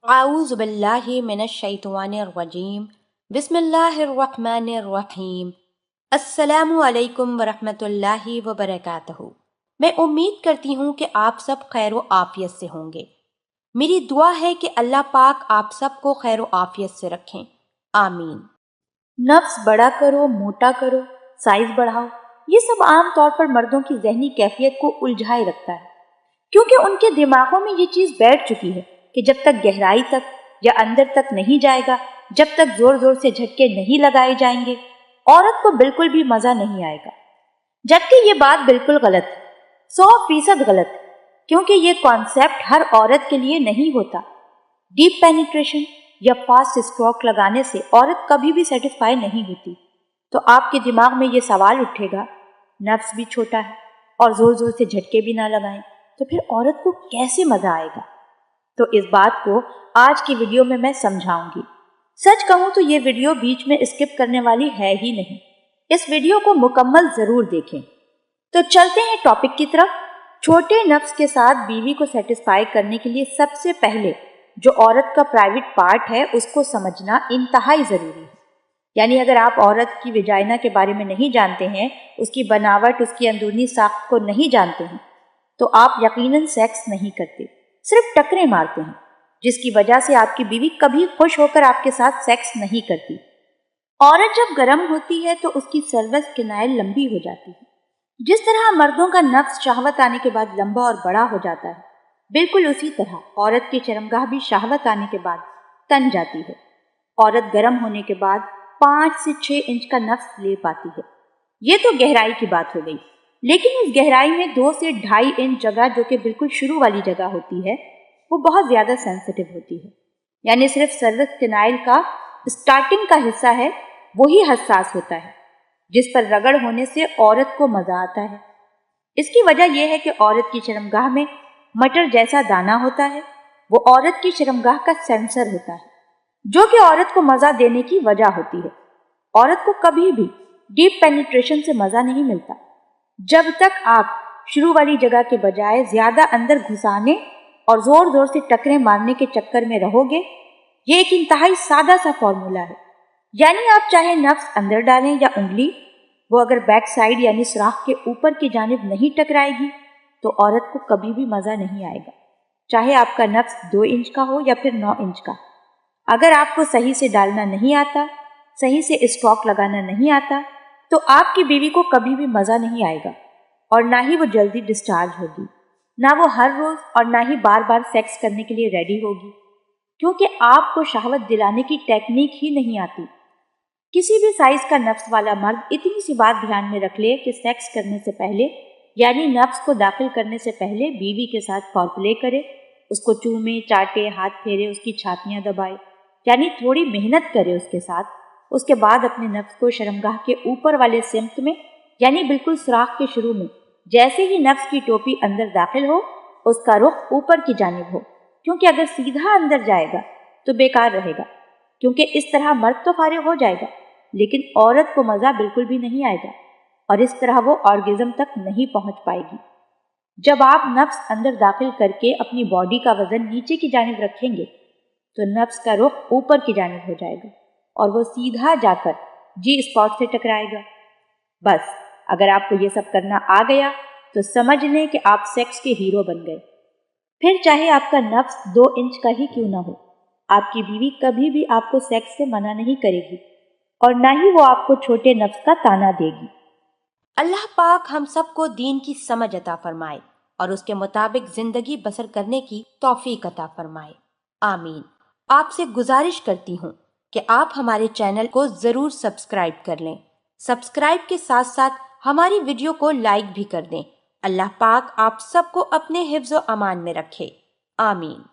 अऊज़ु बिल्लाहि मिनश शैतानिर रजीम। बिस्मिल्लाहिर रहमानिर रहीम। अस्सलामु अलैकुम वरहमतुल्लाहि वबरकातुहू। मैं उम्मीद करती हूँ कि आप सब खैर व आफियत से होंगे। मेरी दुआ है कि अल्लाह पाक आप सबको खैर व आफियत से रखें, आमीन। नफ्स बड़ा करो, मोटा करो, साइज बढ़ाओ, ये सब आम तौर पर मर्दों की जहनी कैफियत को उलझाए रखता है, क्योंकि उनके दिमागों में ये चीज बैठ चुकी है कि जब तक गहराई तक या अंदर तक नहीं जाएगा, जब तक जोर जोर से झटके नहीं लगाए जाएंगे, औरत को बिल्कुल भी मजा नहीं आएगा। जबकि ये बात बिल्कुल गलत है, 100% गलत है, क्योंकि ये कॉन्सेप्ट हर औरत के लिए नहीं होता। डीप पेनिट्रेशन या फास्ट स्ट्रोक लगाने से औरत कभी भी सेटिस्फाई नहीं होती। तो आपके दिमाग में ये सवाल उठेगा, नफ्स भी छोटा है और जोर जोर से झटके भी ना लगाएं तो फिर औरत को कैसे मजा आएगा? तो इस बात को आज की वीडियो में मैं समझाऊंगी। सच कहूं तो ये वीडियो बीच में स्किप करने वाली है ही नहीं। इस वीडियो को मुकम्मल जरूर देखें। तो चलते हैं टॉपिक की तरफ। छोटे नफ्स के साथ बीवी को सेटिस्फाई करने के लिए सबसे पहले जो औरत का प्राइवेट पार्ट है उसको समझना इंतहाई जरूरी है। यानी अगर आप औरत की विजाइना के बारे में नहीं जानते हैं, उसकी बनावट, उसकी अंदरूनी साख्त को नहीं जानते हैं, तो आप यकीनन सेक्स नहीं करते, सिर्फ टकरे मारते हैं, जिसकी वजह से आपकी बीवी कभी खुश होकर आपके साथ सेक्स नहीं करती। औरत जब गर्म होती है तो उसकी सर्वस किनाइल लंबी हो जाती है। जिस तरह मर्दों का नफ्स शहवत आने के बाद लंबा और बड़ा हो जाता है, बिल्कुल उसी तरह औरत की चरमगाह भी शहवत आने के बाद तन जाती है। औरत गर्म होने के बाद 5 से 6 इंच का नफ्स ले पाती है। ये तो गहराई की बात हो गई, लेकिन इस गहराई में 2 से 2.5 इंच जगह, जो कि बिल्कुल शुरू वाली जगह होती है, वो बहुत ज्यादा सेंसिटिव होती है। यानी सिर्फ सर्विक्स कैनाइल का स्टार्टिंग का हिस्सा है, वही हसास होता है, जिस पर रगड़ होने से औरत को मजा आता है। इसकी वजह यह है कि औरत की शर्मगाह में मटर जैसा दाना होता है। वो औरत की शर्मगाह का सेंसर होता है, जो कि औरत को मजा देने की वजह होती है। औरत को कभी भी डीप पेनिट्रेशन से मजा नहीं मिलता जब तक आप शुरू वाली जगह के बजाय ज्यादा अंदर घुसाने और जोर जोर से टकरे मारने के चक्कर में रहोगे। ये एक इंतहाई सादा सा फॉर्मूला है। यानी आप चाहे नफ्स अंदर डालें या उंगली, वो अगर बैक साइड यानी सुराख के ऊपर की जानिब नहीं टकराएगी तो औरत को कभी भी मजा नहीं आएगा, चाहे आपका नफ्स 2 इंच का हो या फिर 9 इंच का। अगर आपको सही से डालना नहीं आता, सही से स्ट्रोक लगाना नहीं आता, तो आपकी बीवी को कभी भी मजा नहीं आएगा और ना ही वो जल्दी डिस्चार्ज होगी, ना वो हर रोज और ना ही बार बार सेक्स करने के लिए रेडी होगी, क्योंकि आपको शहवत दिलाने की टेक्निक ही नहीं आती। किसी भी साइज का नफ्स वाला मर्द इतनी सी बात ध्यान में रख ले कि सेक्स करने से पहले, यानी नफ्स को दाखिल करने से पहले बीवी के साथ फॉरप्ले करे, उसको चूमे, चाटे, हाथ फेरे, उसकी छातियां दबाए, यानी थोड़ी मेहनत करे उसके साथ। उसके बाद अपने नफ्स को शर्मगाह के ऊपर वाले सिमत में, यानी बिल्कुल सुराख के शुरू में, जैसे ही नफ्स की टोपी अंदर दाखिल हो, उसका रुख ऊपर की जानिब हो, क्योंकि अगर सीधा अंदर जाएगा तो बेकार रहेगा, क्योंकि इस तरह मर्द तो फारिग हो जाएगा लेकिन औरत को मजा बिल्कुल भी नहीं आएगा और इस तरह वो ऑर्गेज्म तक नहीं पहुंच पाएगी। जब आप नफ्स अंदर दाखिल करके अपनी बॉडी का वजन नीचे की जानिब रखेंगे तो नफ्स का रुख ऊपर की जानिब हो जाएगा और वो सीधा जाकर जी स्पॉट से टकराएगा। बस अगर आपको ये सब करना आ गया तो समझ लें कि आप सेक्स के हीरो बन गए। फिर चाहे आपका नफ्स 2 इंच का ही क्यों ना हो, आपकी बीवी कभी भी आपको सेक्स से मना नहीं करेगी और ना ही वो आपको छोटे नफ्स का ताना देगी। अल्लाह पाक हम सबको दीन की समझ अता फरमाए और उसके मुताबिक जिंदगी बसर करने की तौफीक अता फरमाए, आमीन। आपसे गुजारिश करती हूँ कि आप हमारे चैनल को जरूर सब्सक्राइब कर लें। सब्सक्राइब के साथ साथ हमारी वीडियो को लाइक भी कर दें। अल्लाह पाक आप सबको अपने हिफ्ज़ व अमान में रखे, आमीन।